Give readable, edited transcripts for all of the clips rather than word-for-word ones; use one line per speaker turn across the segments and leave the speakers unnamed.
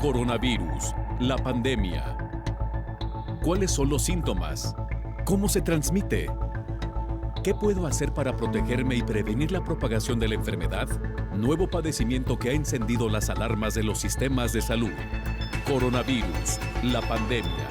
Coronavirus, la pandemia. ¿Cuáles son los síntomas? ¿Cómo se transmite? ¿Qué puedo hacer para protegerme y prevenir la propagación de la enfermedad? Nuevo padecimiento que ha encendido las alarmas de los sistemas de salud. Coronavirus, la pandemia.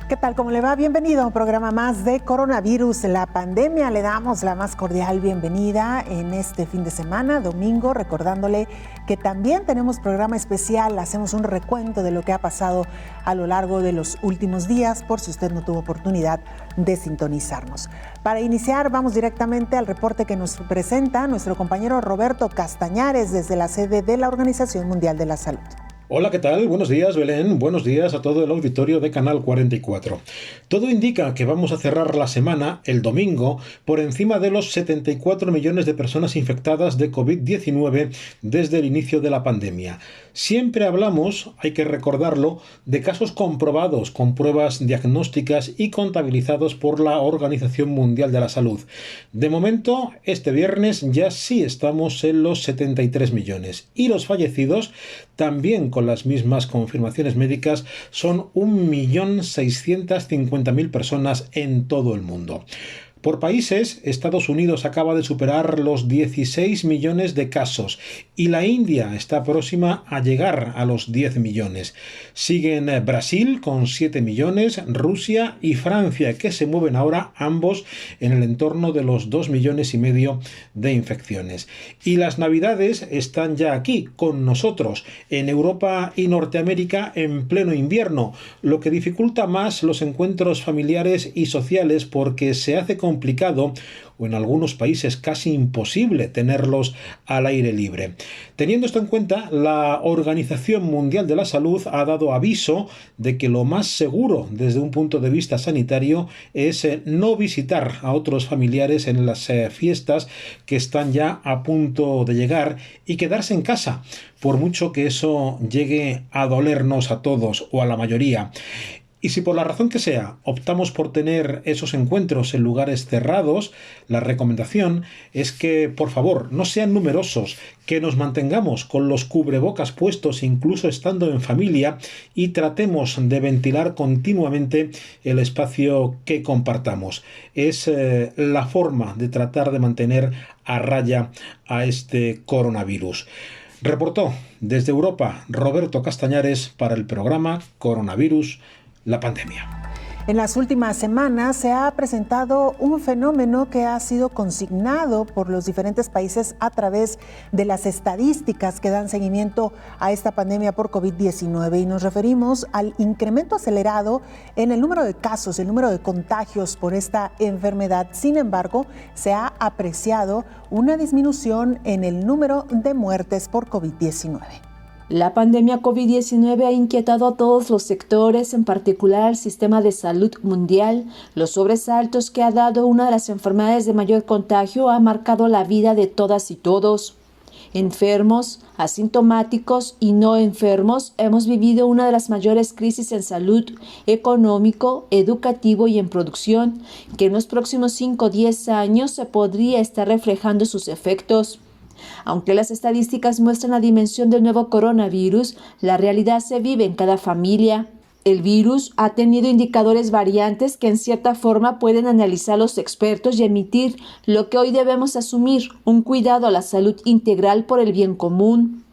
¿Qué tal? ¿Cómo le va? Bienvenido a un programa más de Coronavirus, la pandemia. Le damos la más cordial bienvenida en este fin de semana, domingo, recordándole que también tenemos programa especial. Hacemos un recuento de lo que ha pasado a lo largo de los últimos días, por si usted no tuvo oportunidad de sintonizarnos. Para iniciar, vamos directamente al reporte que nos presenta nuestro compañero Roberto Castañares desde la sede de la Organización Mundial de la Salud.
Hola, ¿qué tal? Buenos días, Belén. Buenos días a todo el auditorio de Canal 44. Todo indica que vamos a cerrar la semana, el domingo, por encima de los 74 millones de personas infectadas de COVID-19 desde el inicio de la pandemia. Siempre hablamos, hay que recordarlo, de casos comprobados con pruebas diagnósticas y contabilizados por la Organización Mundial de la Salud. De momento, este viernes ya sí estamos en los 73 millones. Y los fallecidos, también con las mismas confirmaciones médicas, son 1.650.000 personas en todo el mundo. Por países, Estados Unidos acaba de superar los 16 millones de casos y la India está próxima a llegar a los 10 millones. Siguen Brasil con 7 millones, Rusia y Francia, que se mueven ahora ambos en el entorno de los 2,5 millones de infecciones. Y las Navidades están ya aquí, con nosotros, en Europa y Norteamérica en pleno invierno, lo que dificulta más los encuentros familiares y sociales porque se hace complicado o en algunos países casi imposible tenerlos al aire libre. Teniendo esto en cuenta, la Organización Mundial de la Salud ha dado aviso de que lo más seguro desde un punto de vista sanitario es no visitar a otros familiares en las fiestas que están ya a punto de llegar y quedarse en casa, por mucho que eso llegue a dolernos a todos o a la mayoría. Y si por la razón que sea optamos por tener esos encuentros en lugares cerrados, la recomendación es que, por favor, no sean numerosos, que nos mantengamos con los cubrebocas puestos incluso estando en familia y tratemos de ventilar continuamente el espacio que compartamos. Es la forma de tratar de mantener a raya a este coronavirus. Reportó desde Europa Roberto Castañares para el programa Coronavirus, la pandemia.
En las últimas semanas se ha presentado un fenómeno que ha sido consignado por los diferentes países a través de las estadísticas que dan seguimiento a esta pandemia por COVID-19 y nos referimos al incremento acelerado en el número de casos, el número de contagios por esta enfermedad. Sin embargo, se ha apreciado una disminución en el número de muertes por COVID-19.
La pandemia COVID-19 ha inquietado a todos los sectores, en particular al sistema de salud mundial. Los sobresaltos que ha dado una de las enfermedades de mayor contagio ha marcado la vida de todas y todos. Enfermos, asintomáticos y no enfermos, hemos vivido una de las mayores crisis en salud, económico, educativo y en producción, que en los próximos 5 o 10 años se podría estar reflejando sus efectos. Aunque las estadísticas muestran la dimensión del nuevo coronavirus, la realidad se vive en cada familia. El virus ha tenido indicadores variantes que en cierta forma pueden analizar los expertos y emitir lo que hoy debemos asumir, un cuidado a la salud integral por el bien común.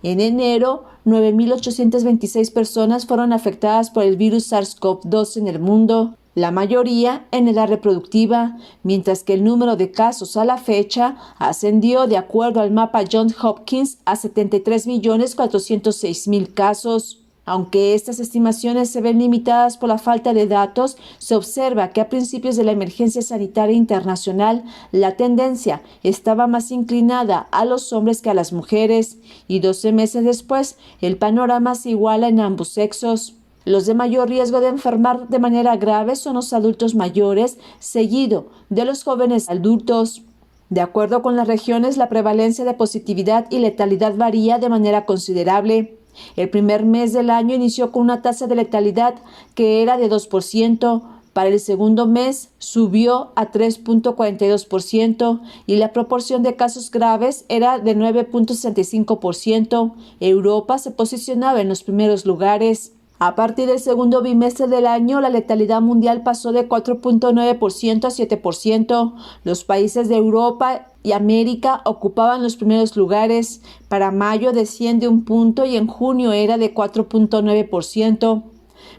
En enero, 9.826 personas fueron afectadas por el virus SARS-CoV-2 en el mundo, la mayoría en edad reproductiva, mientras que el número de casos a la fecha ascendió, de acuerdo al mapa Johns Hopkins, a 73.406.000 casos. Aunque estas estimaciones se ven limitadas por la falta de datos, se observa que a principios de la emergencia sanitaria internacional, la tendencia estaba más inclinada a los hombres que a las mujeres, y 12 meses después, el panorama se iguala en ambos sexos. Los de mayor riesgo de enfermar de manera grave son los adultos mayores, seguido de los jóvenes adultos. De acuerdo con las regiones, la prevalencia de positividad y letalidad varía de manera considerable. El primer mes del año inició con una tasa de letalidad que era de 2%, Para el segundo mes subió a 3.42% y la proporción de casos graves era de 9.65%. Europa se posicionaba en los primeros lugares. A partir del segundo bimestre del año, la letalidad mundial pasó de 4.9% a 7%. Los países de Europa y América ocupaban los primeros lugares. Para mayo desciende un punto y en junio era de 4.9%.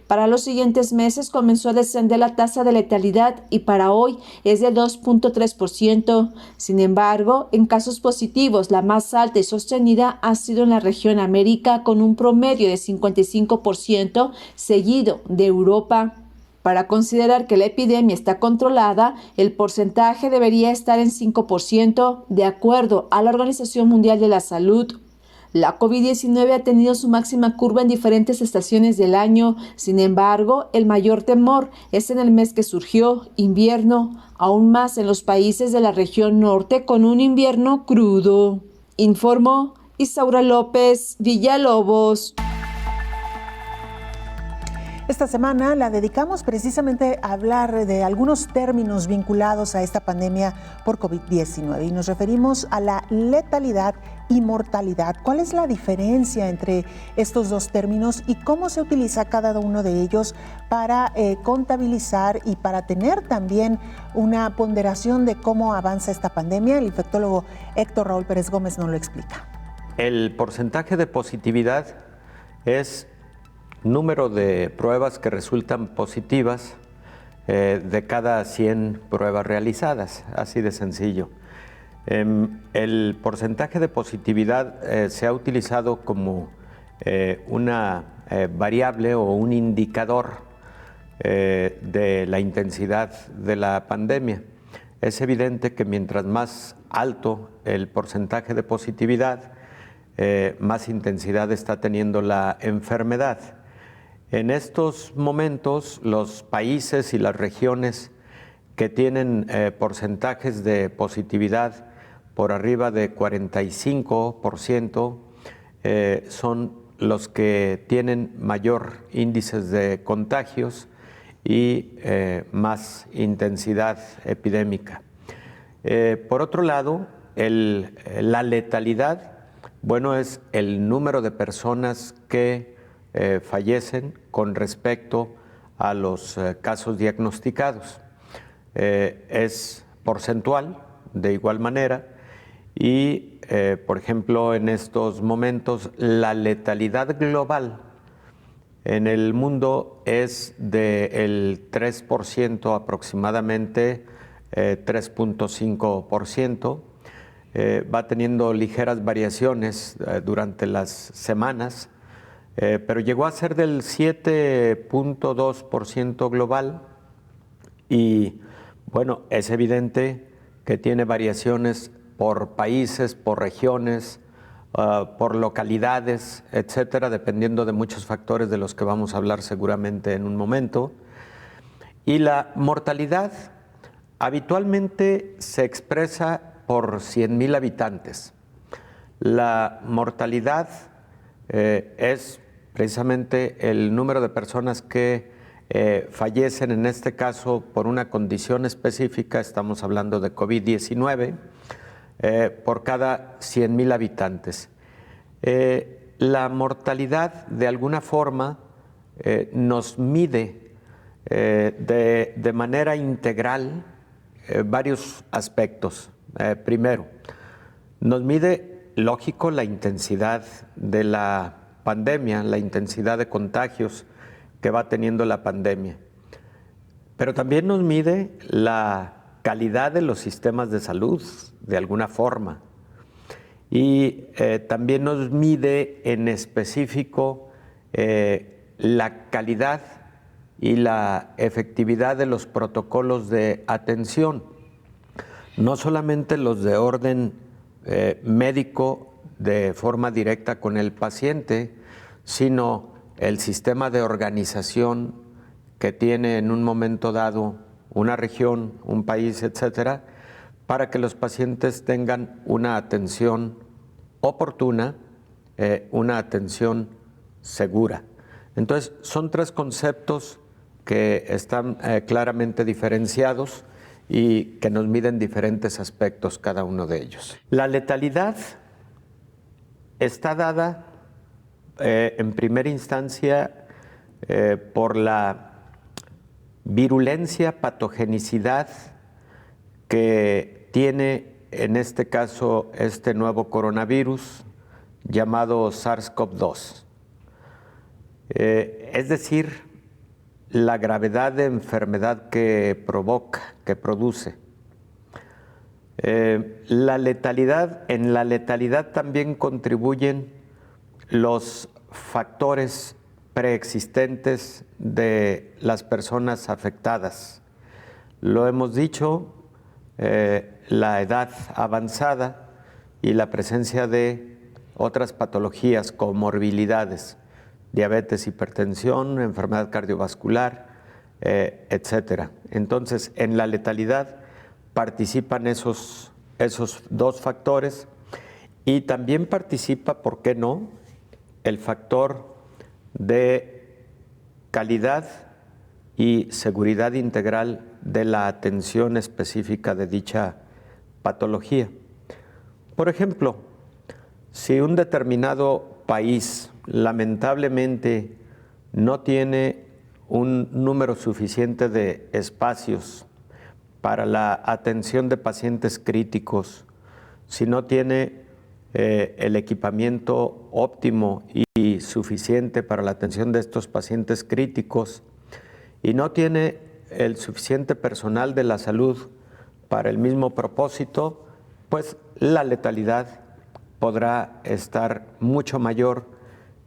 Para los siguientes meses comenzó a descender la tasa de letalidad y para hoy es de 2.3%. Sin embargo, en casos positivos, la más alta y sostenida ha sido en la región América con un promedio de 55%, seguido de Europa. Para considerar que la epidemia está controlada, el porcentaje debería estar en 5%, de acuerdo a la Organización Mundial de la Salud. La COVID-19 ha tenido su máxima curva en diferentes estaciones del año. Sin embargo, el mayor temor es en el mes que surgió, invierno, aún más en los países de la región norte con un invierno crudo. Informó Isaura López Villalobos.
Esta semana la dedicamos precisamente a hablar de algunos términos vinculados a esta pandemia por COVID-19 y nos referimos a la letalidad y mortalidad. ¿Cuál es la diferencia entre estos dos términos y cómo se utiliza cada uno de ellos para contabilizar y para tener también una ponderación de cómo avanza esta pandemia? El infectólogo Héctor Raúl Pérez Gómez nos lo explica.
El porcentaje de positividad es número de pruebas que resultan positivas de cada 100 pruebas realizadas, así de sencillo. El porcentaje de positividad se ha utilizado como una variable o un indicador de la intensidad de la pandemia. Es evidente que mientras más alto el porcentaje de positividad, más intensidad está teniendo la enfermedad. En estos momentos, los países y las regiones que tienen porcentajes de positividad por arriba de 45% son los que tienen mayor índices de contagios y más intensidad epidémica. Por otro lado, la letalidad, bueno, es el número de personas que fallecen con respecto a los casos diagnosticados. Es porcentual de igual manera y, por ejemplo, en estos momentos la letalidad global en el mundo es del 3% aproximadamente, 3.5%. Va teniendo ligeras variaciones durante las semanas, pero llegó a ser del 7.2% global y bueno, es evidente que tiene variaciones por países, por regiones, por localidades, etcétera, dependiendo de muchos factores de los que vamos a hablar seguramente en un momento. Y la mortalidad habitualmente se expresa por 100,000 habitantes. La mortalidad es precisamente el número de personas que fallecen, en este caso por una condición específica, estamos hablando de COVID-19, por cada 100,000 habitantes. La mortalidad de alguna forma nos mide de manera integral varios aspectos. Primero, nos mide, lógico, la intensidad de la pandemia, la intensidad de contagios que va teniendo la pandemia. Pero también nos mide la calidad de los sistemas de salud, de alguna forma. Y también nos mide en específico la calidad y la efectividad de los protocolos de atención. No solamente los de orden médico de forma directa con el paciente, sino el sistema de organización que tiene en un momento dado una región, un país, etcétera, para que los pacientes tengan una atención oportuna, una atención segura. Entonces, son tres conceptos que están claramente diferenciados y que nos miden diferentes aspectos cada uno de ellos. La letalidad está dada en primera instancia por la virulencia, patogenicidad que tiene en este caso este nuevo coronavirus llamado SARS-CoV-2. Es decir, la gravedad de enfermedad que provoca, que produce. En la letalidad también contribuyen los factores preexistentes de las personas afectadas. Lo hemos dicho, la edad avanzada y la presencia de otras patologías, comorbilidades, diabetes, hipertensión, enfermedad cardiovascular, etcétera. Entonces, en la letalidad participan esos dos factores y también participa, ¿por qué no?, el factor de calidad y seguridad integral de la atención específica de dicha patología. Por ejemplo, si un determinado país lamentablemente no tiene un número suficiente de espacios para la atención de pacientes críticos, si no tiene el equipamiento óptimo y suficiente para la atención de estos pacientes críticos y no tiene el suficiente personal de la salud para el mismo propósito, pues la letalidad podrá estar mucho mayor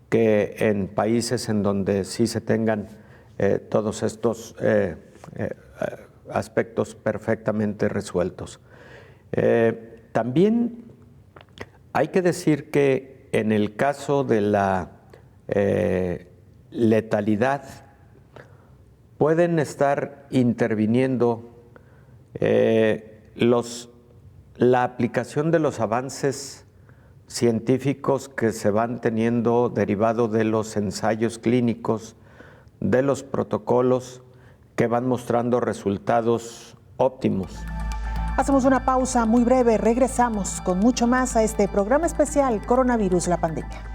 que en países en donde sí se tengan todos estos aspectos perfectamente resueltos. También hay que decir que en el caso de la letalidad pueden estar interviniendo la aplicación de los avances científicos que se van teniendo derivado de los ensayos clínicos, de los protocolos que van mostrando resultados óptimos.
Hacemos una pausa muy breve, regresamos con mucho más a este programa especial Coronavirus, la pandemia.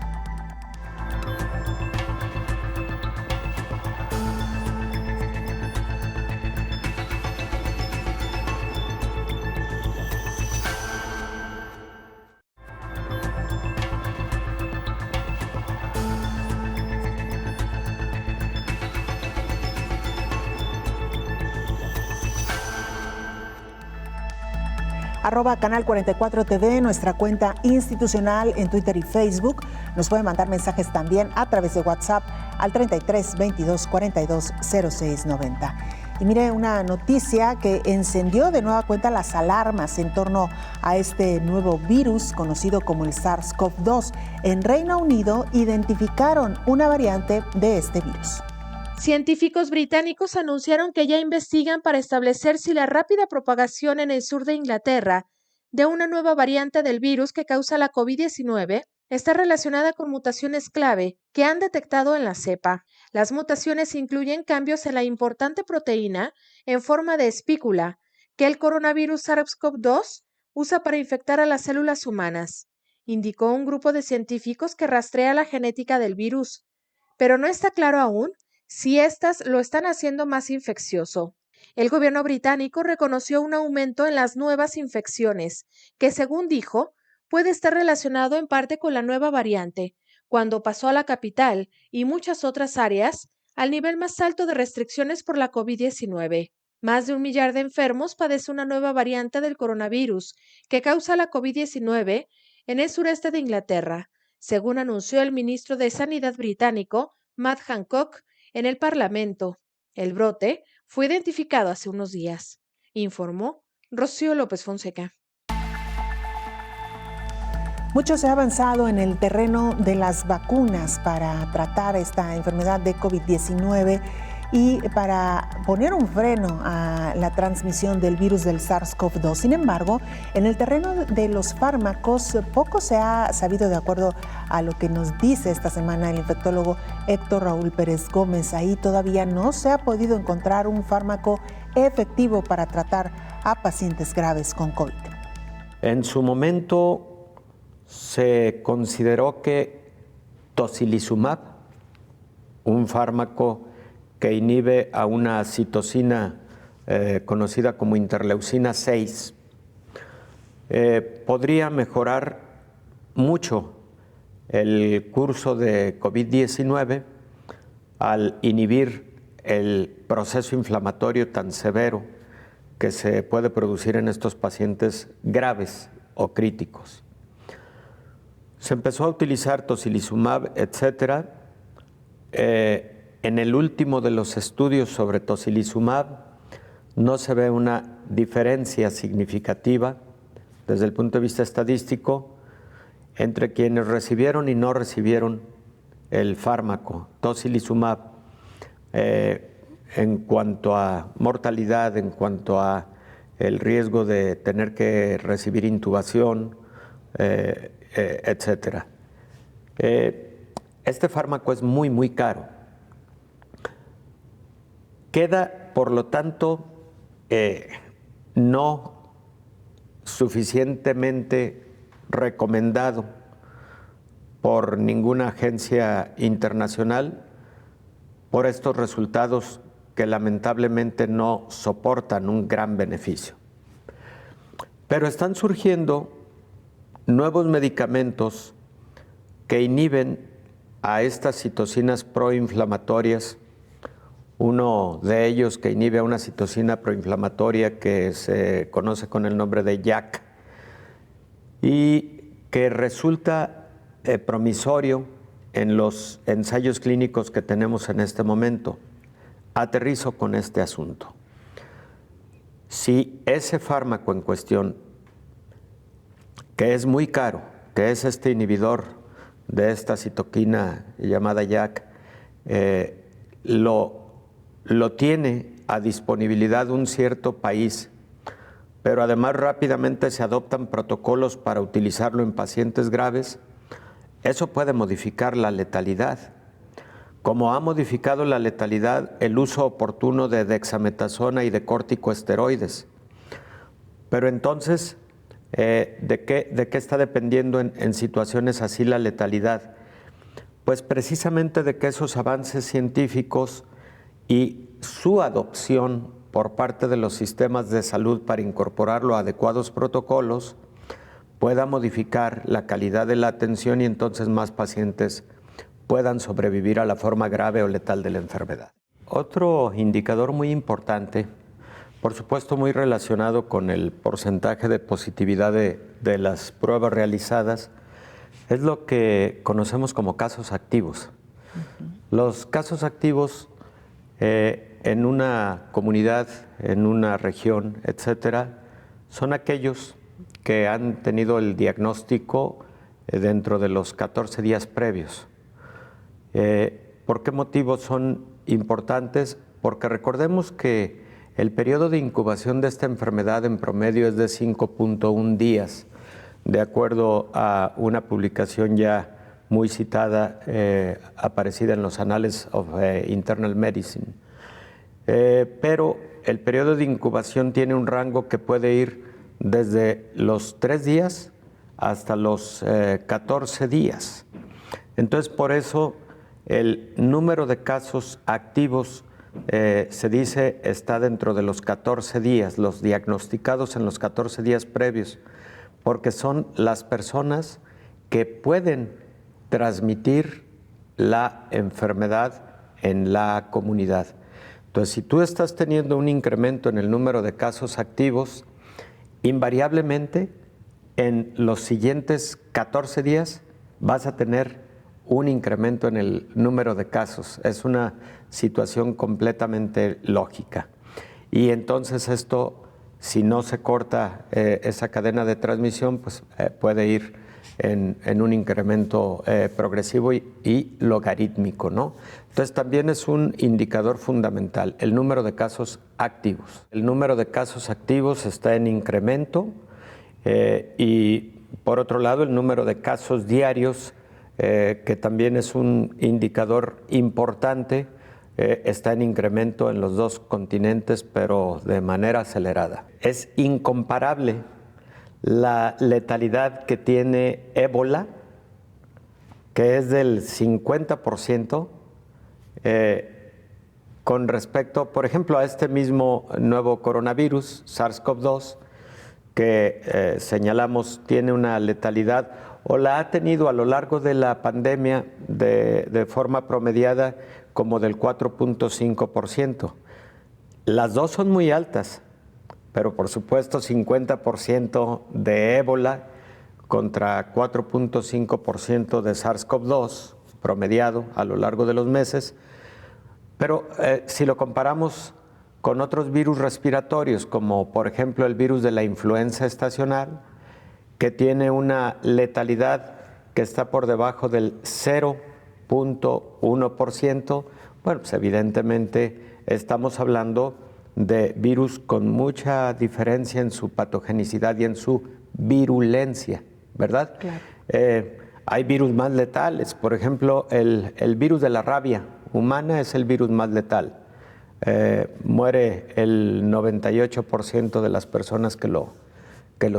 @Canal 44 TV, nuestra cuenta institucional en Twitter y Facebook. Nos pueden mandar mensajes también a través de WhatsApp al 33 22 42 06 90. Y mire, una noticia que encendió de nueva cuenta las alarmas en torno a este nuevo virus conocido como el SARS-CoV-2. En Reino Unido identificaron una variante de este virus.
Científicos británicos anunciaron que ya investigan para establecer si la rápida propagación en el sur de Inglaterra de una nueva variante del virus que causa la COVID-19 está relacionada con mutaciones clave que han detectado en la cepa. Las mutaciones incluyen cambios en la importante proteína en forma de espícula que el coronavirus SARS-CoV-2 usa para infectar a las células humanas, indicó un grupo de científicos que rastrea la genética del virus, pero no está claro aún si éstas lo están haciendo más infeccioso. El gobierno británico reconoció un aumento en las nuevas infecciones, que según dijo, puede estar relacionado en parte con la nueva variante, cuando pasó a la capital y muchas otras áreas al nivel más alto de restricciones por la COVID-19. Más de 1 millar de enfermos padece una nueva variante del coronavirus que causa la COVID-19 en el sureste de Inglaterra, según anunció el ministro de Sanidad británico, Matt Hancock, en el Parlamento. El brote fue identificado hace unos días, informó Rocío López Fonseca.
Mucho se ha avanzado en el terreno de las vacunas para tratar esta enfermedad de COVID-19 y para poner un freno a la transmisión del virus del SARS-CoV-2. Sin embargo, en el terreno de los fármacos, poco se ha sabido, de acuerdo a lo que nos dice esta semana el infectólogo Héctor Raúl Pérez Gómez. Ahí todavía no se ha podido encontrar un fármaco efectivo para tratar a pacientes graves con COVID.
En su momento se consideró que tocilizumab, un fármaco que inhibe a una citocina conocida como interleucina 6, podría mejorar mucho el curso de COVID-19 al inhibir el proceso inflamatorio tan severo que se puede producir en estos pacientes graves o críticos. Se empezó a utilizar tocilizumab, etcétera. En el último de los estudios sobre tocilizumab no se ve una diferencia significativa desde el punto de vista estadístico entre quienes recibieron y no recibieron el fármaco tocilizumab en cuanto a mortalidad, en cuanto a el riesgo de tener que recibir intubación, etcétera. Este fármaco es muy, muy caro. Queda, por lo tanto, no suficientemente recomendado por ninguna agencia internacional por estos resultados que lamentablemente no soportan un gran beneficio. Pero están surgiendo nuevos medicamentos que inhiben a estas citocinas proinflamatorias. Uno de ellos que inhibe a una citocina proinflamatoria que se conoce con el nombre de JAK y que resulta promisorio en los ensayos clínicos que tenemos en este momento. Aterrizo con este asunto. Si ese fármaco en cuestión, que es muy caro, que es este inhibidor de esta citoquina llamada JAK, lo tiene a disponibilidad un cierto país, pero además rápidamente se adoptan protocolos para utilizarlo en pacientes graves, eso puede modificar la letalidad. Como ha modificado la letalidad el uso oportuno de dexametasona y de corticosteroides. Pero entonces, ¿de qué está dependiendo en situaciones así la letalidad? Pues precisamente de que esos avances científicos y su adopción por parte de los sistemas de salud para incorporarlo a adecuados protocolos pueda modificar la calidad de la atención y entonces más pacientes puedan sobrevivir a la forma grave o letal de la enfermedad. Otro indicador muy importante, por supuesto muy relacionado con el porcentaje de positividad de las pruebas realizadas, es lo que conocemos como casos activos. Los casos activos en una comunidad, en una región, etcétera, son aquellos que han tenido el diagnóstico dentro de los 14 días previos. ¿Por qué motivos son importantes? Porque recordemos que el periodo de incubación de esta enfermedad en promedio es de 5.1 días, de acuerdo a una publicación ya muy citada, aparecida en los Annals of Internal Medicine. Pero el periodo de incubación tiene un rango que puede ir desde los 3 días hasta los 14 días. Entonces, por eso el número de casos activos se dice está dentro de los 14 días, los diagnosticados en los 14 días previos, porque son las personas que pueden transmitir la enfermedad en la comunidad. Entonces, si tú estás teniendo un incremento en el número de casos activos, invariablemente en los siguientes 14 días vas a tener un incremento en el número de casos. Es una situación completamente lógica. Y entonces esto, si no se corta esa cadena de transmisión, pues puede ir en un incremento progresivo y logarítmico, ¿no? Entonces también es un indicador fundamental, el número de casos activos. El número de casos activos está en incremento y por otro lado el número de casos diarios, que también es un indicador importante, está en incremento en los dos continentes, pero de manera acelerada. Es incomparable la letalidad que tiene ébola, que es del 50%, con respecto, por ejemplo, a este mismo nuevo coronavirus, SARS-CoV-2, que señalamos tiene una letalidad o la ha tenido a lo largo de la pandemia de forma promediada como del 4.5%. Las dos son muy altas, pero por supuesto 50% de ébola contra 4.5% de SARS-CoV-2 promediado a lo largo de los meses. Pero si lo comparamos con otros virus respiratorios, como por ejemplo el virus de la influenza estacional, que tiene una letalidad que está por debajo del 0.1%, bueno, pues evidentemente estamos hablando de virus con mucha diferencia en su patogenicidad y en su virulencia, ¿verdad?
Claro.
Hay virus más letales, por ejemplo, el virus de la rabia humana es el virus más letal. Muere el 98% de las personas que lo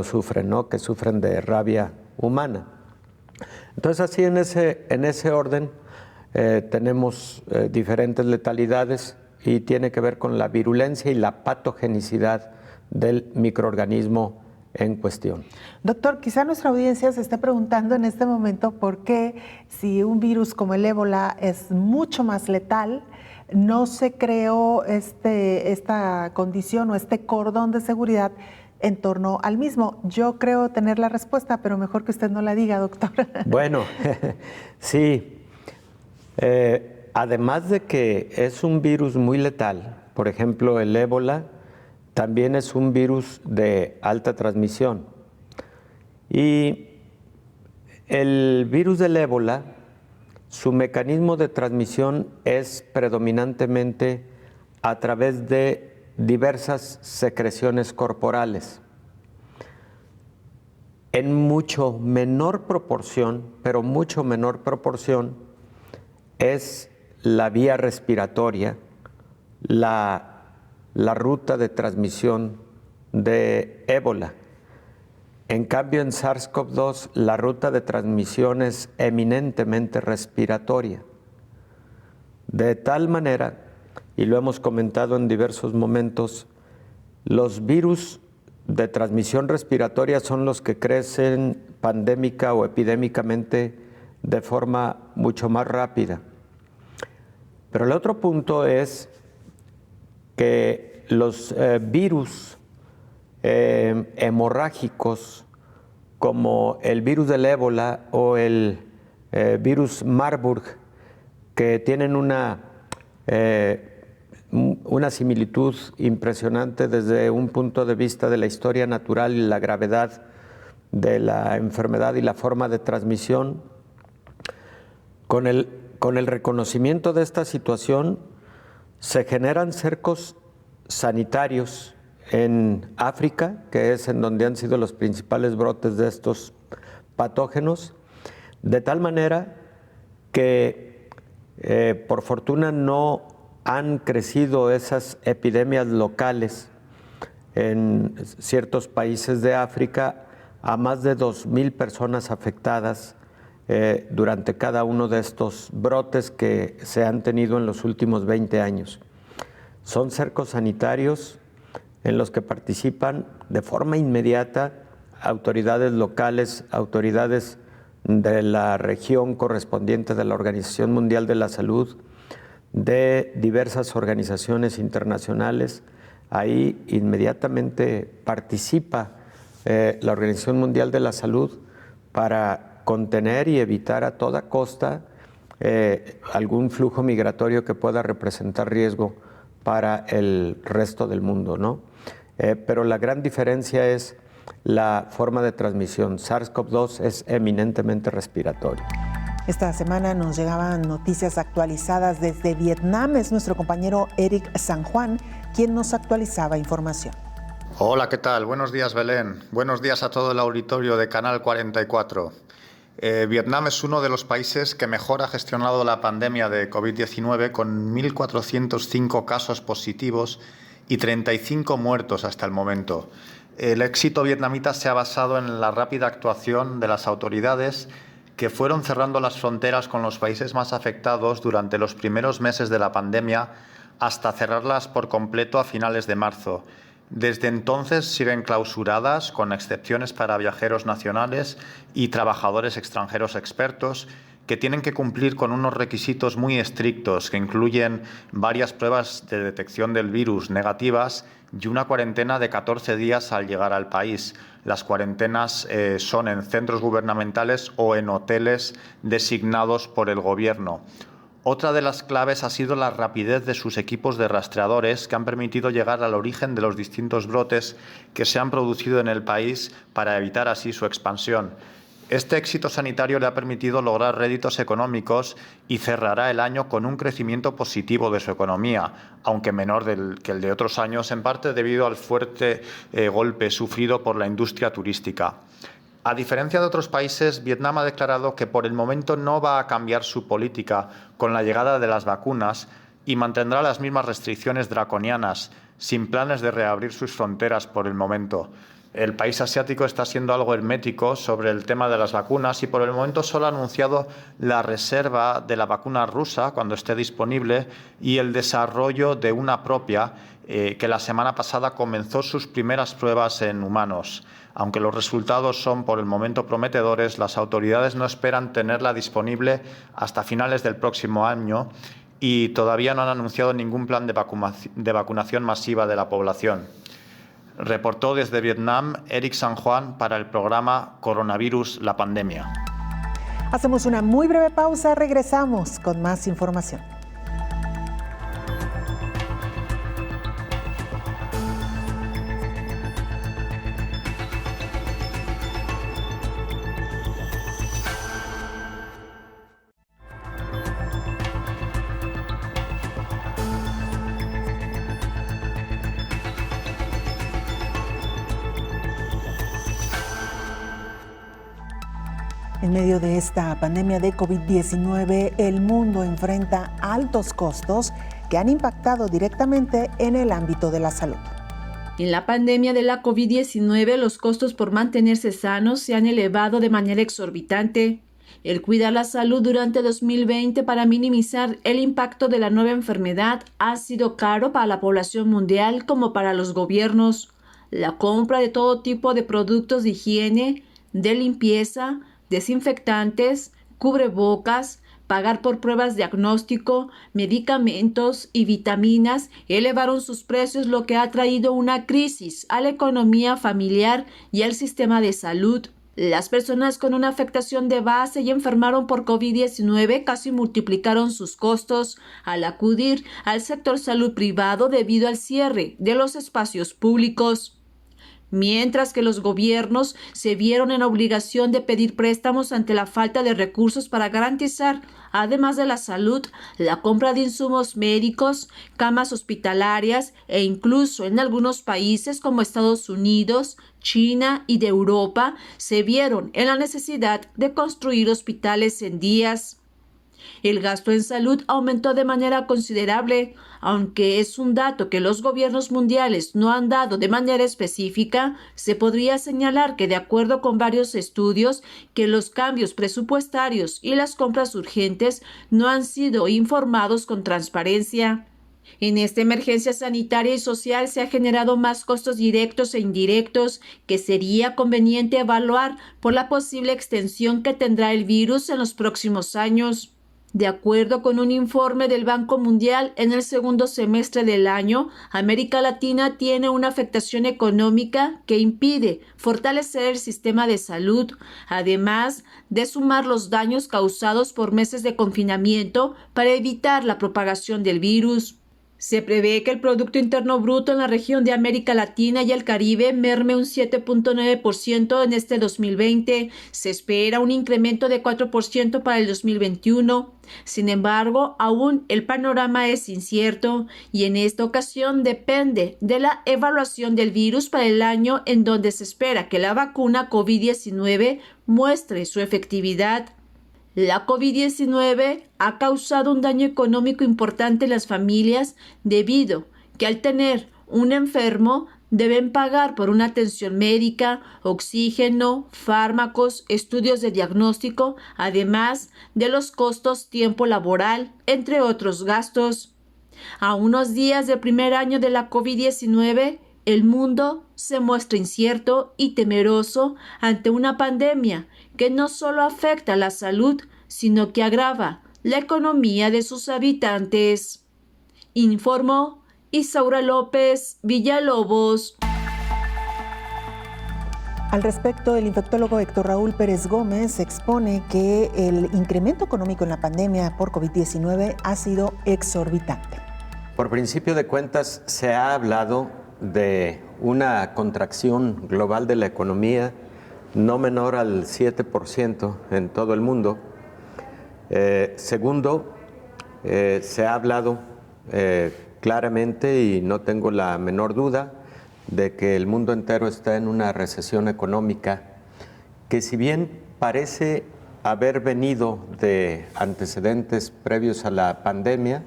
sufren, ¿no? Que sufren de rabia humana. Entonces, así en ese orden tenemos diferentes letalidades y tiene que ver con la virulencia y la patogenicidad del microorganismo en cuestión.
Doctor, quizá nuestra audiencia se esté preguntando en este momento por qué, si un virus como el ébola es mucho más letal, no se creó esta condición o este cordón de seguridad en torno al mismo. Yo creo tener la respuesta, pero mejor que usted no la diga, doctor.
Bueno, sí. Además de que es un virus muy letal, por ejemplo, el ébola también es un virus de alta transmisión. Y el virus del ébola, su mecanismo de transmisión es predominantemente a través de diversas secreciones corporales. En mucho menor proporción, pero mucho menor proporción, es la vía respiratoria, la ruta de transmisión de ébola. En cambio, en SARS-CoV-2, la ruta de transmisión es eminentemente respiratoria. De tal manera, y lo hemos comentado en diversos momentos, los virus de transmisión respiratoria son los que crecen pandémica o epidémicamente de forma mucho más rápida. Pero el otro punto es que los virus hemorrágicos, como el virus del ébola o el virus Marburg, que tienen una similitud impresionante desde un punto de vista de la historia natural y la gravedad de la enfermedad y la forma de transmisión. Con el reconocimiento de esta situación, se generan cercos sanitarios en África, que es en donde han sido los principales brotes de estos patógenos, de tal manera que por fortuna no han crecido esas epidemias locales en ciertos países de África a más de 2,000 personas afectadas durante cada uno de estos brotes que se han tenido en los últimos 20 años. Son cercos sanitarios en los que participan de forma inmediata autoridades locales, autoridades de la región correspondiente de la Organización Mundial de la Salud, de diversas organizaciones internacionales. Ahí inmediatamente participa la Organización Mundial de la Salud para contener y evitar a toda costa algún flujo migratorio que pueda representar riesgo para el resto del mundo, ¿no? Pero la gran diferencia es la forma de transmisión SARS-CoV-2 es eminentemente respiratoria.
Esta semana nos llegaban noticias actualizadas desde Vietnam. Es nuestro compañero Eric San Juan quien nos actualizaba información.
Hola, ¿qué tal? Buenos días, Belén. Buenos días a todo el auditorio de Canal 44. Vietnam es uno de los países que mejor ha gestionado la pandemia de COVID-19 con 1.405 casos positivos y 35 muertos hasta el momento. El éxito vietnamita se ha basado en la rápida actuación de las autoridades que fueron cerrando las fronteras con los países más afectados durante los primeros meses de la pandemia hasta cerrarlas por completo a finales de marzo. Desde entonces siguen clausuradas, con excepciones para viajeros nacionales y trabajadores extranjeros expertos, que tienen que cumplir con unos requisitos muy estrictos que incluyen varias pruebas de detección del virus negativas y una cuarentena de 14 días al llegar al país. Las cuarentenas son en centros gubernamentales o en hoteles designados por el gobierno. Otra de las claves ha sido la rapidez de sus equipos de rastreadores que han permitido llegar al origen de los distintos brotes que se han producido en el país para evitar así su expansión. Este éxito sanitario le ha permitido lograr réditos económicos y cerrará el año con un crecimiento positivo de su economía, aunque menor que el de otros años, en parte debido al fuerte golpe sufrido por la industria turística. A diferencia de otros países, Vietnam ha declarado que por el momento no va a cambiar su política con la llegada de las vacunas y mantendrá las mismas restricciones draconianas, sin planes de reabrir sus fronteras por el momento. El país asiático está siendo algo hermético sobre el tema de las vacunas y por el momento solo ha anunciado la reserva de la vacuna rusa cuando esté disponible y el desarrollo de una propia que la semana pasada comenzó sus primeras pruebas en humanos. Aunque los resultados son por el momento prometedores, las autoridades no esperan tenerla disponible hasta finales del próximo año y todavía no han anunciado ningún plan de vacunación masiva de la población. Reportó desde Vietnam Eric San Juan para el programa Coronavirus, la pandemia.
Hacemos una muy breve pausa, regresamos con más información. En medio de esta pandemia de COVID-19, el mundo enfrenta altos costos que han impactado directamente en el ámbito de la salud.
En la pandemia de la COVID-19, los costos por mantenerse sanos se han elevado de manera exorbitante. El cuidar la salud durante 2020 para minimizar el impacto de la nueva enfermedad ha sido caro para la población mundial como para los gobiernos. La compra de todo tipo de productos de higiene, de limpieza, desinfectantes, cubrebocas, pagar por pruebas de diagnóstico, medicamentos y vitaminas elevaron sus precios, lo que ha traído una crisis a la economía familiar y al sistema de salud. Las personas con una afectación de base y enfermaron por COVID-19 casi multiplicaron sus costos al acudir al sector salud privado debido al cierre de los espacios públicos. Mientras que los gobiernos se vieron en obligación de pedir préstamos ante la falta de recursos para garantizar, además de la salud, la compra de insumos médicos, camas hospitalarias e incluso en algunos países como Estados Unidos, China y de Europa se vieron en la necesidad de construir hospitales en días. El gasto en salud aumentó de manera considerable, aunque es un dato que los gobiernos mundiales no han dado de manera específica. Se podría señalar que, de acuerdo con varios estudios, que los cambios presupuestarios y las compras urgentes no han sido informados con transparencia. En esta emergencia sanitaria y social se han generado más costos directos e indirectos que sería conveniente evaluar por la posible extensión que tendrá el virus en los próximos años. De acuerdo con un informe del Banco Mundial, en el segundo semestre del año, América Latina tiene una afectación económica que impide fortalecer el sistema de salud, además de sumar los daños causados por meses de confinamiento para evitar la propagación del virus. Se prevé que el Producto Interno Bruto en la región de América Latina y el Caribe merme un 7.9% en este 2020. Se espera un incremento de 4% para el 2021. Sin embargo, aún el panorama es incierto y en esta ocasión depende de la evaluación del virus para el año en donde se espera que la vacuna COVID-19 muestre su efectividad. La COVID-19 ha causado un daño económico importante en las familias debido que al tener un enfermo deben pagar por una atención médica, oxígeno, fármacos, estudios de diagnóstico, además de los costos tiempo laboral, entre otros gastos. A unos días del primer año de la COVID-19, el mundo se muestra incierto y temeroso ante una pandemia que no solo afecta la salud, sino que agrava la economía de sus habitantes. Informó Isaura López Villalobos.
Al respecto, el infectólogo Héctor Raúl Pérez Gómez expone que el incremento económico en la pandemia por COVID-19 ha sido exorbitante.
Por principio de cuentas, se ha hablado de una contracción global de la economía no menor al 7% en todo el mundo. Segundo, se ha hablado claramente, y no tengo la menor duda, de que el mundo entero está en una recesión económica que, si bien parece haber venido de antecedentes previos a la pandemia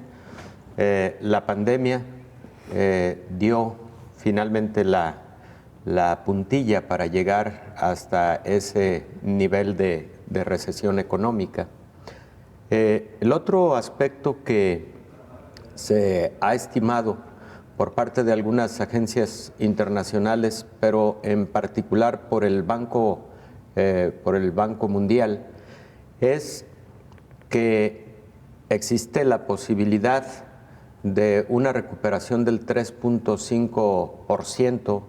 dio finalmente la puntilla para llegar hasta ese nivel de recesión económica. El otro aspecto que se ha estimado por parte de algunas agencias internacionales, pero en particular por el Banco Mundial, es que existe la posibilidad de una recuperación del 3.5%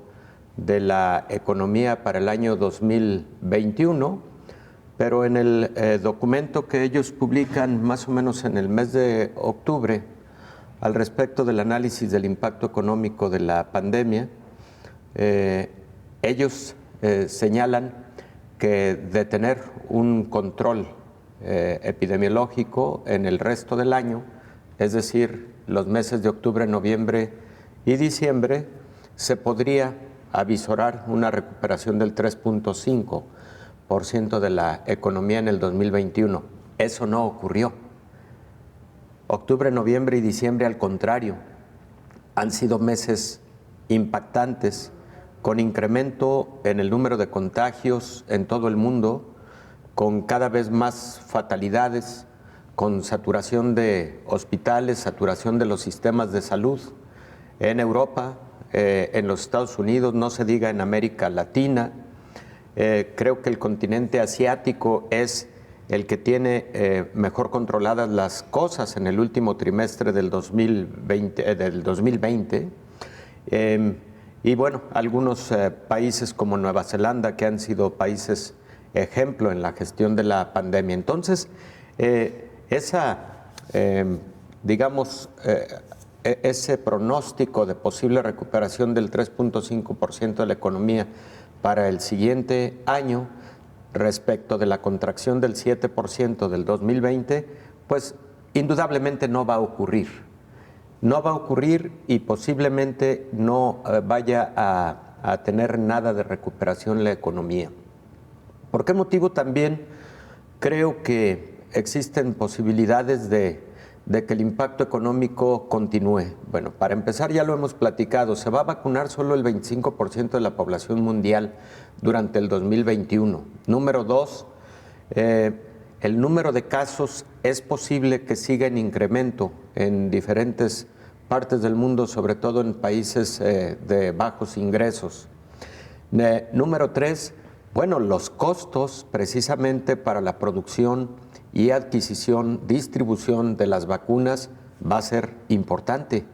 de la economía para el año 2021, pero en el documento que ellos publican más o menos en el mes de octubre al respecto del análisis del impacto económico de la pandemia, ellos señalan que de tener un control epidemiológico en el resto del año, es decir, los meses de octubre, noviembre y diciembre, se podría avisorar una recuperación del 3.5% de la economía en el 2021. Eso no ocurrió. Octubre, noviembre y diciembre, al contrario, han sido meses impactantes, con incremento en el número de contagios en todo el mundo, con cada vez más fatalidades, con saturación de hospitales, saturación de los sistemas de salud en Europa, en los Estados Unidos, no se diga en América Latina. Creo que el continente asiático es el que tiene mejor controladas las cosas en el último trimestre del 2020. Y bueno, algunos países como Nueva Zelanda, que han sido países ejemplo en la gestión de la pandemia. Entonces, ese pronóstico de posible recuperación del 3.5% de la economía para el siguiente año respecto de la contracción del 7% del 2020, pues indudablemente no va a ocurrir. No va a ocurrir y posiblemente no vaya a tener nada de recuperación la economía. ¿Por qué motivo también creo que existen posibilidades de que el impacto económico continúe? Bueno, para empezar, ya lo hemos platicado, se va a vacunar solo el 25% de la población mundial durante el 2021. Número dos, el número de casos es posible que siga en incremento en diferentes partes del mundo, sobre todo en países de bajos ingresos. Número tres, bueno, los costos precisamente para la producción y adquisición, distribución de las vacunas va a ser importante.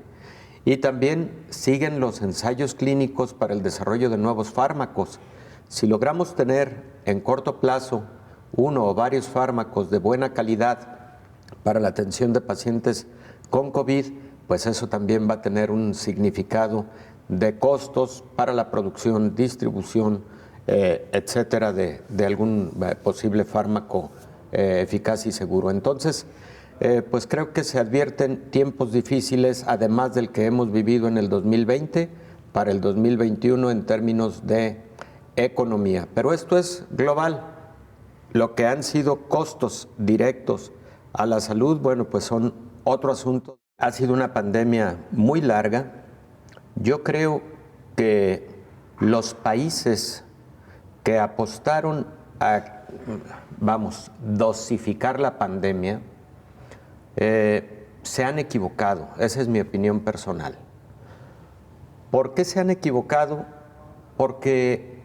Y también siguen los ensayos clínicos para el desarrollo de nuevos fármacos. Si logramos tener en corto plazo uno o varios fármacos de buena calidad para la atención de pacientes con COVID, pues eso también va a tener un significado de costos para la producción, distribución, etcétera, de algún posible fármaco eficaz y seguro. Entonces, pues creo que se advierten tiempos difíciles, además del que hemos vivido en el 2020, para el 2021 en términos de economía. Pero esto es global. Lo que han sido costos directos a la salud, bueno, pues son otro asunto. Ha sido una pandemia muy larga. Yo creo que los países que apostaron a, dosificar la pandemia, se han equivocado. Esa es mi opinión personal. ¿Por qué se han equivocado? Porque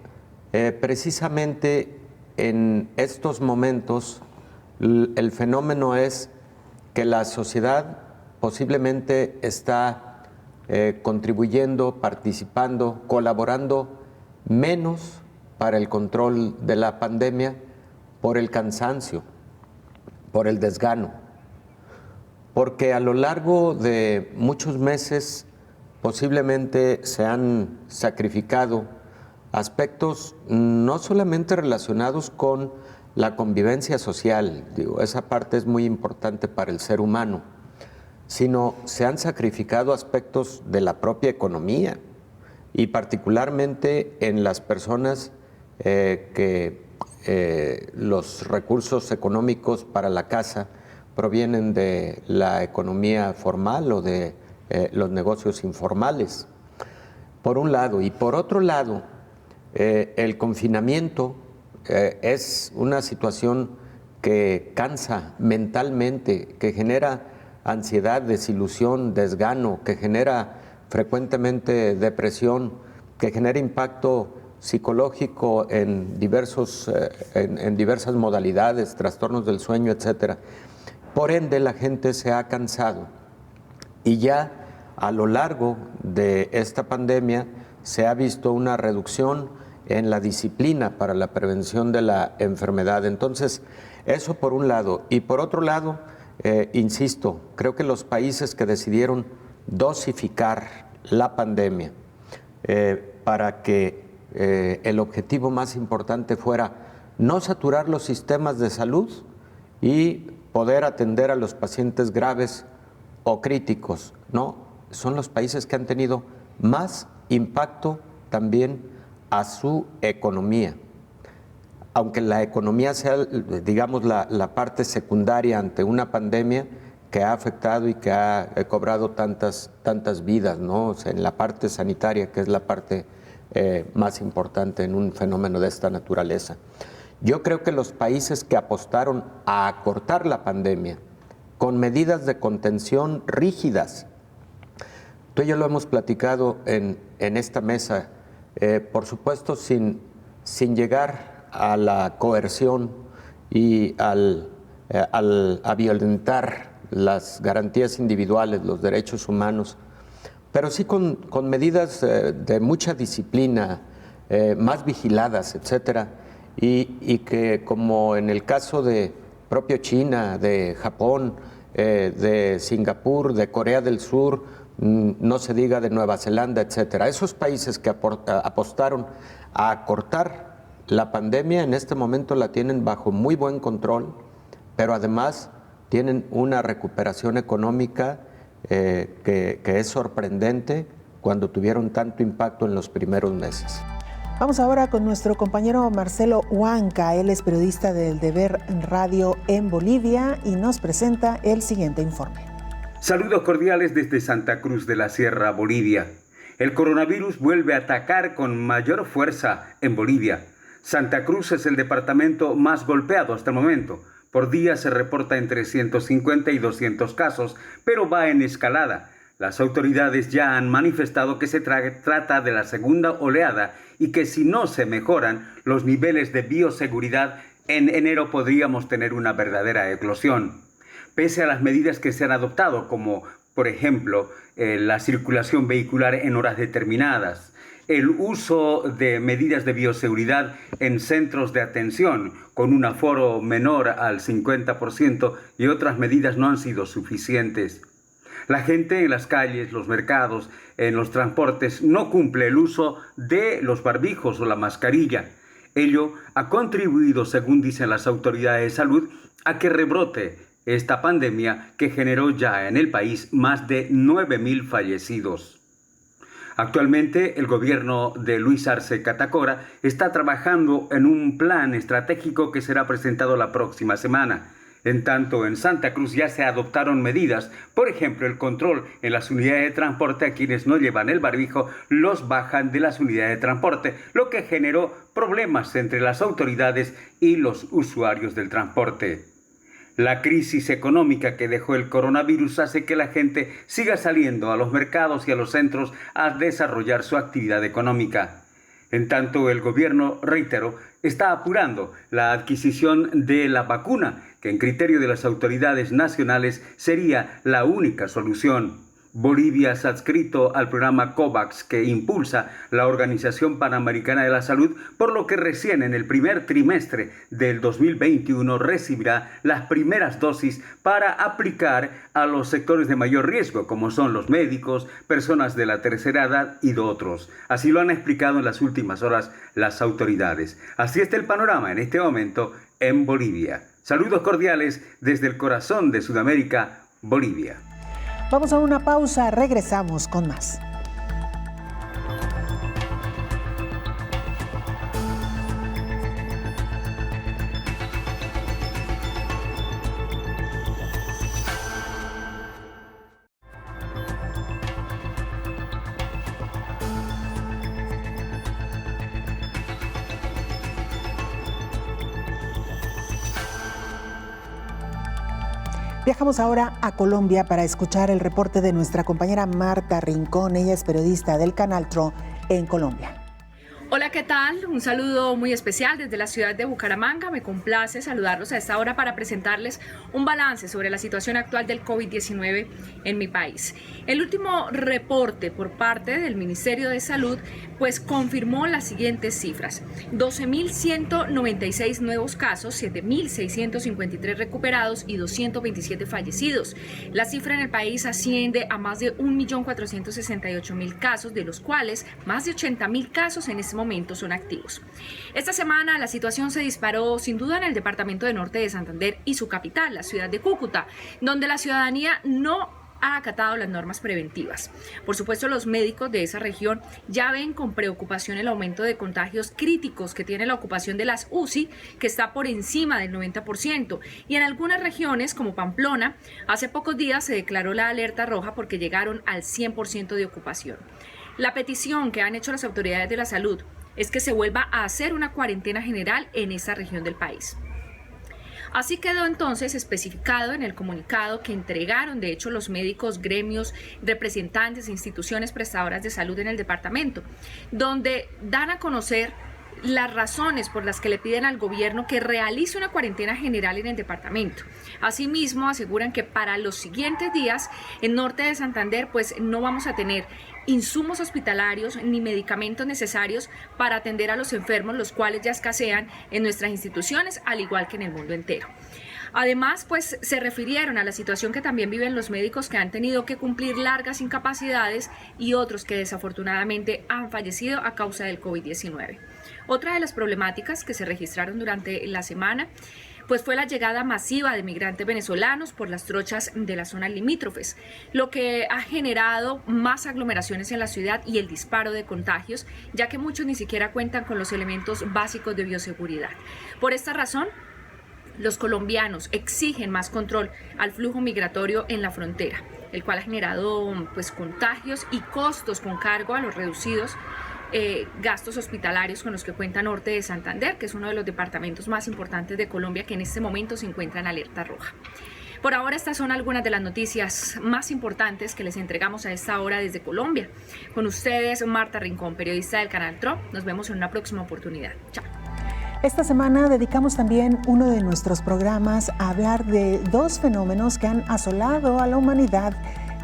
precisamente en estos momentos el fenómeno es que la sociedad posiblemente está contribuyendo, participando, colaborando menos para el control de la pandemia por el cansancio, por el desgano, porque a lo largo de muchos meses posiblemente se han sacrificado aspectos no solamente relacionados con la convivencia social, esa parte es muy importante para el ser humano, sino se han sacrificado aspectos de la propia economía y particularmente en las personas que los recursos económicos para la casa provienen de la economía formal o de los negocios informales, por un lado. Y por otro lado, el confinamiento es una situación que cansa mentalmente, que genera ansiedad, desilusión, desgano, que genera frecuentemente depresión, que genera impacto psicológico en diversas modalidades, trastornos del sueño, etcétera. Por ende, la gente se ha cansado y ya a lo largo de esta pandemia se ha visto una reducción en la disciplina para la prevención de la enfermedad. Entonces, eso por un lado. Y por otro lado, insisto, creo que los países que decidieron dosificar la pandemia para que el objetivo más importante fuera no saturar los sistemas de salud y poder atender a los pacientes graves o críticos, ¿no? Son los países que han tenido más impacto también a su economía. Aunque la economía sea, digamos, la parte secundaria ante una pandemia que ha afectado y que ha cobrado tantas vidas, ¿no? O sea, en la parte sanitaria, que es la parte más importante en un fenómeno de esta naturaleza. Yo creo que los países que apostaron a acortar la pandemia con medidas de contención rígidas, tú y yo lo hemos platicado en esta mesa, por supuesto sin llegar a la coerción y a violentar las garantías individuales, los derechos humanos, pero sí con medidas de mucha disciplina, más vigiladas, etcétera, y que, como en el caso de propio China, de Japón, de Singapur, de Corea del Sur, no se diga de Nueva Zelanda, etcétera. Esos países que apostaron a acortar la pandemia en este momento la tienen bajo muy buen control, pero además tienen una recuperación económica que es sorprendente cuando tuvieron tanto impacto en los primeros meses.
Vamos ahora con nuestro compañero Marcelo Huanca. Él es periodista del Deber Radio en Bolivia y nos presenta el siguiente informe.
Saludos cordiales desde Santa Cruz de la Sierra, Bolivia. El coronavirus vuelve a atacar con mayor fuerza en Bolivia. Santa Cruz es el departamento más golpeado hasta el momento. Por día se reporta entre 150 y 200 casos, pero va en escalada. Las autoridades ya han manifestado que se trata de la segunda oleada y que si no se mejoran los niveles de bioseguridad, en enero podríamos tener una verdadera eclosión. Pese a las medidas que se han adoptado, como por ejemplo la circulación vehicular en horas determinadas, el uso de medidas de bioseguridad en centros de atención con un aforo menor al 50% y otras medidas no han sido suficientes. La gente en las calles, los mercados, en los transportes no cumple el uso de los barbijos o la mascarilla. Ello ha contribuido, según dicen las autoridades de salud, a que rebrote esta pandemia que generó ya en el país más de 9.000 fallecidos. Actualmente, el gobierno de Luis Arce Catacora está trabajando en un plan estratégico que será presentado la próxima semana. En tanto, en Santa Cruz ya se adoptaron medidas, por ejemplo, el control en las unidades de transporte a quienes no llevan el barbijo, los bajan de las unidades de transporte, lo que generó problemas entre las autoridades y los usuarios del transporte. La crisis económica que dejó el coronavirus hace que la gente siga saliendo a los mercados y a los centros a desarrollar su actividad económica. En tanto, el gobierno, reitero, está apurando la adquisición de la vacuna, que en criterio de las autoridades nacionales sería la única solución. Bolivia se ha adscrito al programa COVAX que impulsa la Organización Panamericana de la Salud, por lo que recién en el primer trimestre del 2021 recibirá las primeras dosis para aplicar a los sectores de mayor riesgo, como son los médicos, personas de la tercera edad y de otros. Así lo han explicado en las últimas horas las autoridades. Así está el panorama en este momento en Bolivia. Saludos cordiales desde el corazón de Sudamérica, Bolivia.
Vamos a una pausa, regresamos con más. Viajamos ahora a Colombia para escuchar el reporte de nuestra compañera Marta Rincón. Ella es periodista del Canal TRO en Colombia.
Hola, ¿qué tal? Un saludo muy especial desde la ciudad de Bucaramanga. Me complace saludarlos a esta hora para presentarles un balance sobre la situación actual del COVID-19 en mi país. El último reporte por parte del Ministerio de Salud pues confirmó las siguientes cifras: 12.196 nuevos casos, 7.653 recuperados y 227 fallecidos. La cifra en el país asciende a más de 1.468.000 casos, de los cuales más de 80.000 casos en este momento son activos. Esta semana la situación se disparó sin duda en el departamento de Norte de Santander y su capital, la ciudad de Cúcuta, donde la ciudadanía no ha acatado las normas preventivas. Por supuesto, los médicos de esa región ya ven con preocupación el aumento de contagios críticos que tiene la ocupación de las UCI, que está por encima del 90%, y en algunas regiones como Pamplona, hace pocos días se declaró la alerta roja porque llegaron al 100% de ocupación. La petición que han hecho las autoridades de la salud es que se vuelva a hacer una cuarentena general en esa región del país. Así quedó entonces especificado en el comunicado que entregaron, de hecho, los médicos, gremios, representantes e instituciones prestadoras de salud en el departamento, donde dan a conocer las razones por las que le piden al gobierno que realice una cuarentena general en el departamento. Asimismo, aseguran que para los siguientes días en Norte de Santander pues no vamos a tener insumos hospitalarios ni medicamentos necesarios para atender a los enfermos, los cuales ya escasean en nuestras instituciones, al igual que en el mundo entero. Además, pues se refirieron a la situación que también viven los médicos que han tenido que cumplir largas incapacidades y otros que desafortunadamente han fallecido a causa del COVID-19. Otra de las problemáticas que se registraron durante la semana pues fue la llegada masiva de migrantes venezolanos por las trochas de las zonas limítrofes, lo que ha generado más aglomeraciones en la ciudad y el disparo de contagios, ya que muchos ni siquiera cuentan con los elementos básicos de bioseguridad. Por esta razón, los colombianos exigen más control al flujo migratorio en la frontera, el cual ha generado pues contagios y costos con cargo a los reducidos gastos hospitalarios con los que cuenta Norte de Santander, que es uno de los departamentos más importantes de Colombia que en este momento se encuentra en alerta roja. Por ahora, estas son algunas de las noticias más importantes que les entregamos a esta hora desde Colombia. Con ustedes, Marta Rincón, periodista del Canal TRO. Nos vemos en una próxima oportunidad. Chao.
Esta semana dedicamos también uno de nuestros programas a hablar de dos fenómenos que han asolado a la humanidad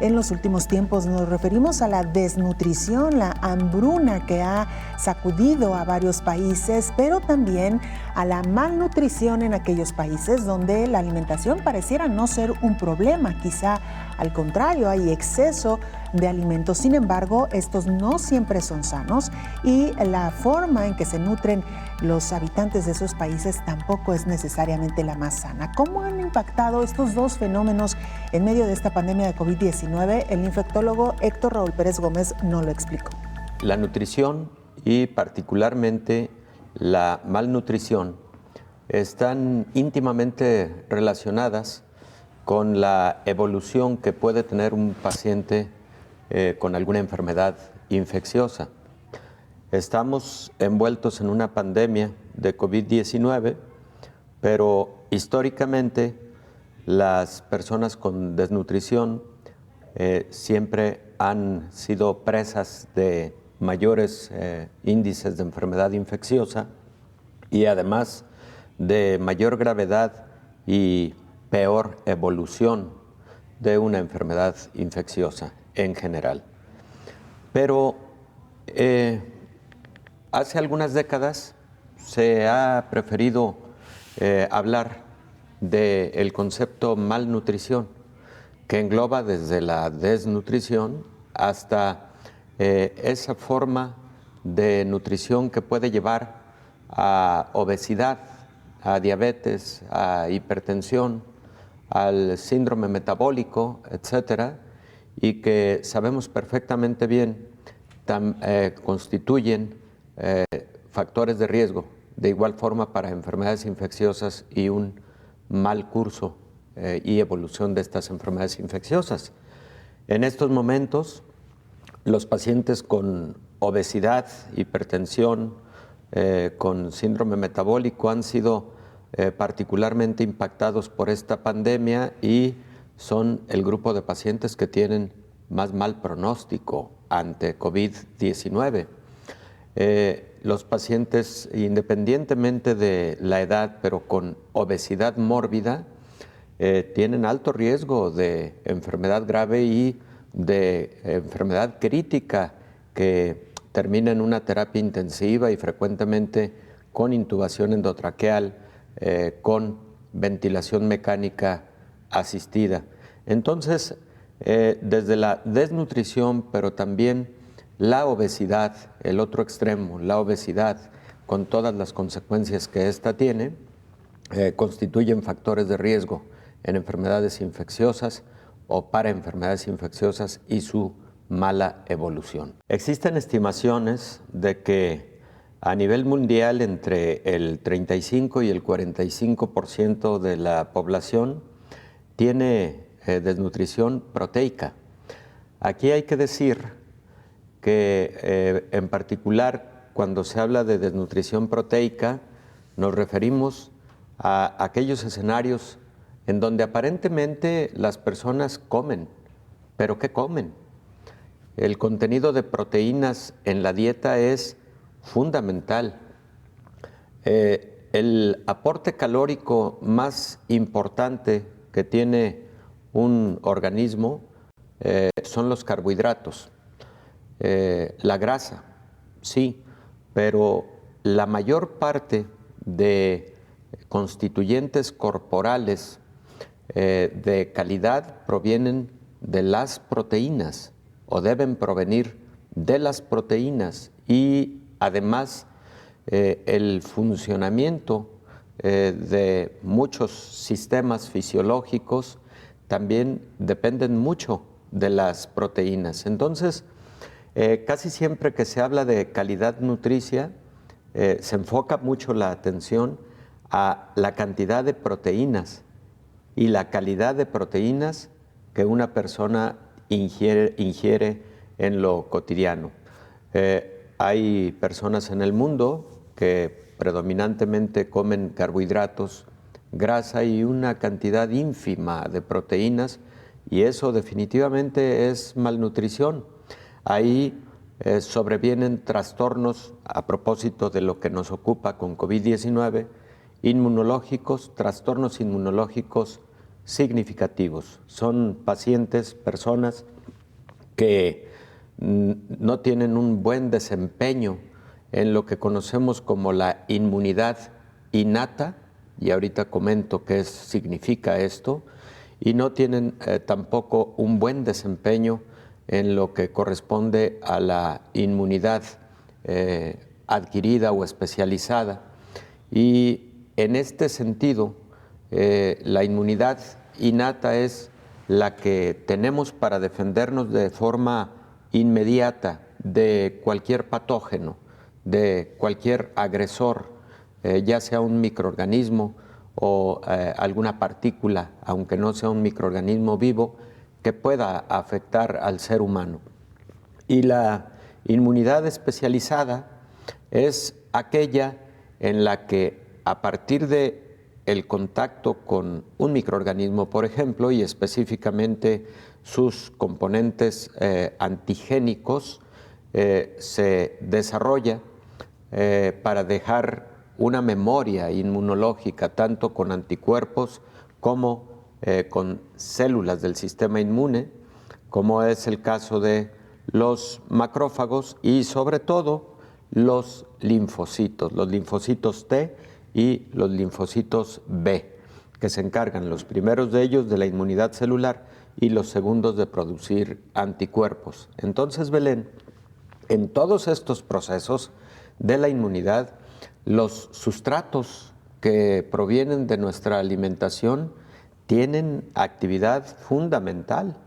en los últimos tiempos. Nos referimos a la desnutrición, la hambruna que ha sacudido a varios países, pero también a la malnutrición en aquellos países donde la alimentación pareciera no ser un problema. Quizá al contrario, hay exceso de alimentos. Sin embargo, estos no siempre son sanos y la forma en que se nutren los habitantes de esos países tampoco es necesariamente la más sana. ¿Cómo han impactado estos dos fenómenos en medio de esta pandemia de COVID-19? El infectólogo Héctor Raúl Pérez Gómez nos lo explicó.
La nutrición y particularmente la malnutrición están íntimamente relacionadas con la evolución que puede tener un paciente con alguna enfermedad infecciosa. Estamos envueltos en una pandemia de COVID-19, pero históricamente las personas con desnutrición siempre han sido presas de mayores índices de enfermedad infecciosa y además de mayor gravedad y peor evolución de una enfermedad infecciosa en general. Pero hace algunas décadas se ha preferido hablar del concepto malnutrición, que engloba desde la desnutrición hasta esa forma de nutrición que puede llevar a obesidad, a diabetes, a hipertensión, al síndrome metabólico, etcétera, y que sabemos perfectamente bien constituyen factores de riesgo, de igual forma para enfermedades infecciosas y un mal curso y evolución de estas enfermedades infecciosas. En estos momentos, los pacientes con obesidad, hipertensión, con síndrome metabólico han sido particularmente impactados por esta pandemia y son el grupo de pacientes que tienen más mal pronóstico ante COVID-19. Los pacientes, independientemente de la edad, pero con obesidad mórbida, tienen alto riesgo de enfermedad grave y de enfermedad crítica que termina en una terapia intensiva y frecuentemente con intubación endotraqueal, con ventilación mecánica asistida. Entonces, desde la desnutrición, pero también la obesidad, el otro extremo, la obesidad, con todas las consecuencias que ésta tiene, constituyen factores de riesgo en enfermedades infecciosas o para enfermedades infecciosas y su mala evolución. Existen estimaciones de que a nivel mundial entre el 35 y el 45% de la población tiene desnutrición proteica. Aquí hay que decir que en particular cuando se habla de desnutrición proteica nos referimos a aquellos escenarios en donde aparentemente las personas comen, pero ¿qué comen? El contenido de proteínas en la dieta es fundamental. El aporte calórico más importante que tiene un organismo son los carbohidratos. La grasa, sí, pero la mayor parte de constituyentes corporales de calidad provienen de las proteínas o deben provenir de las proteínas y además el funcionamiento de muchos sistemas fisiológicos también dependen mucho de las proteínas. Entonces, casi siempre que se habla de calidad nutricia, se enfoca mucho la atención a la cantidad de proteínas y la calidad de proteínas que una persona ingiere en lo cotidiano. Hay personas en el mundo que predominantemente comen carbohidratos, grasa y una cantidad ínfima de proteínas, y eso definitivamente es malnutrición. Ahí sobrevienen trastornos, a propósito de lo que nos ocupa con COVID-19, inmunológicos, trastornos inmunológicos significativos. Son pacientes, personas que no tienen un buen desempeño en lo que conocemos como la inmunidad innata, y ahorita comento qué significa esto, y no tienen tampoco un buen desempeño en lo que corresponde a la inmunidad adquirida o especializada. Y en este sentido, la inmunidad innata es la que tenemos para defendernos de forma inmediata de cualquier patógeno, de cualquier agresor, ya sea un microorganismo o alguna partícula, aunque no sea un microorganismo vivo, que pueda afectar al ser humano. Y la inmunidad especializada es aquella en la que a partir de el contacto con un microorganismo, por ejemplo, y específicamente sus componentes antigénicos, se desarrolla para dejar una memoria inmunológica, tanto con anticuerpos como con células del sistema inmune, como es el caso de los macrófagos y sobre todo los linfocitos T y los linfocitos B, que se encargan los primeros de ellos de la inmunidad celular y los segundos de producir anticuerpos. Entonces, Belén, en todos estos procesos de la inmunidad, los sustratos que provienen de nuestra alimentación tienen actividad fundamental.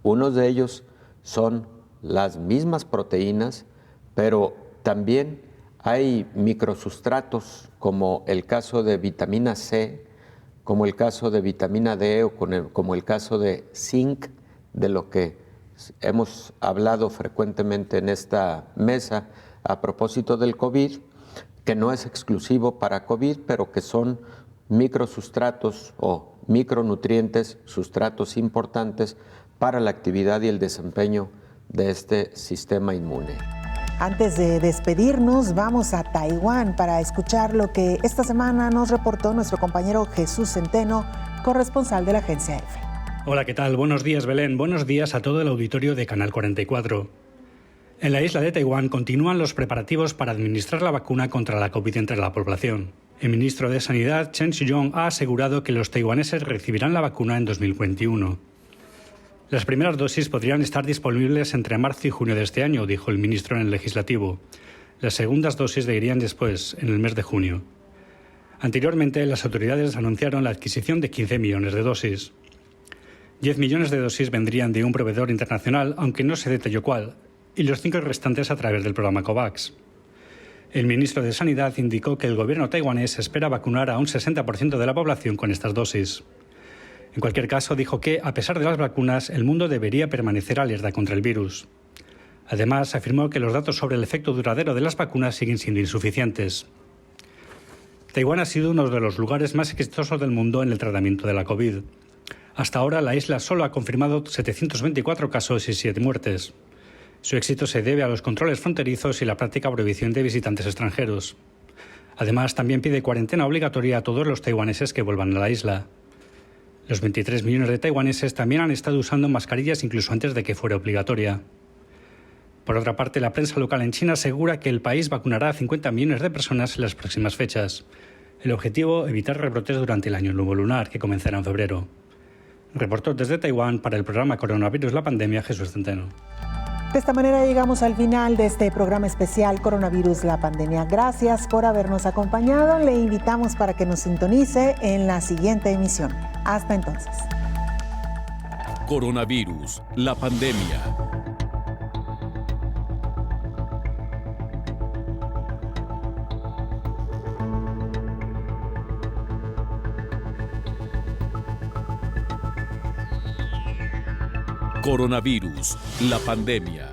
Unos de ellos son las mismas proteínas, pero también hay microsustratos como el caso de vitamina C, como el caso de vitamina D o como el caso de zinc, de lo que hemos hablado frecuentemente en esta mesa a propósito del COVID, que no es exclusivo para COVID, pero que son microsustratos o micronutrientes, sustratos importantes para la actividad y el desempeño de este sistema inmune.
Antes de despedirnos, vamos a Taiwán para escuchar lo que esta semana nos reportó nuestro compañero Jesús Centeno, corresponsal de la agencia EFE.
Hola, ¿qué tal? Buenos días, Belén. Buenos días a todo el auditorio de Canal 44. En la isla de Taiwán continúan los preparativos para administrar la vacuna contra la COVID entre la población. El ministro de Sanidad, Chen Shih-chung, ha asegurado que los taiwaneses recibirán la vacuna en 2021. Las primeras dosis podrían estar disponibles entre marzo y junio de este año, dijo el ministro en el legislativo. Las segundas dosis irían después, en el mes de junio. Anteriormente, las autoridades anunciaron la adquisición de 15 millones de dosis. 10 millones de dosis vendrían de un proveedor internacional, aunque no se detalló cuál, y los 5 restantes a través del programa COVAX. El ministro de Sanidad indicó que el gobierno taiwanés espera vacunar a un 60% de la población con estas dosis. En cualquier caso, dijo que, a pesar de las vacunas, el mundo debería permanecer alerta contra el virus. Además, afirmó que los datos sobre el efecto duradero de las vacunas siguen siendo insuficientes. Taiwán ha sido uno de los lugares más exitosos del mundo en el tratamiento de la COVID. Hasta ahora, la isla solo ha confirmado 724 casos y 7 muertes. Su éxito se debe a los controles fronterizos y la práctica prohibición de visitantes extranjeros. Además, también pide cuarentena obligatoria a todos los taiwaneses que vuelvan a la isla. Los 23 millones de taiwaneses también han estado usando mascarillas incluso antes de que fuera obligatoria. Por otra parte, la prensa local en China asegura que el país vacunará a 50 millones de personas en las próximas fechas. El objetivo, evitar rebrotes durante el año nuevo lunar, que comenzará en febrero. Reportó desde Taiwán para el programa Coronavirus la Pandemia, Jesús Centeno.
De esta manera llegamos al final de este programa especial Coronavirus la Pandemia. Gracias por habernos acompañado. Le invitamos para que nos sintonice en la siguiente emisión. Hasta entonces.
Coronavirus, la pandemia. Coronavirus, la pandemia.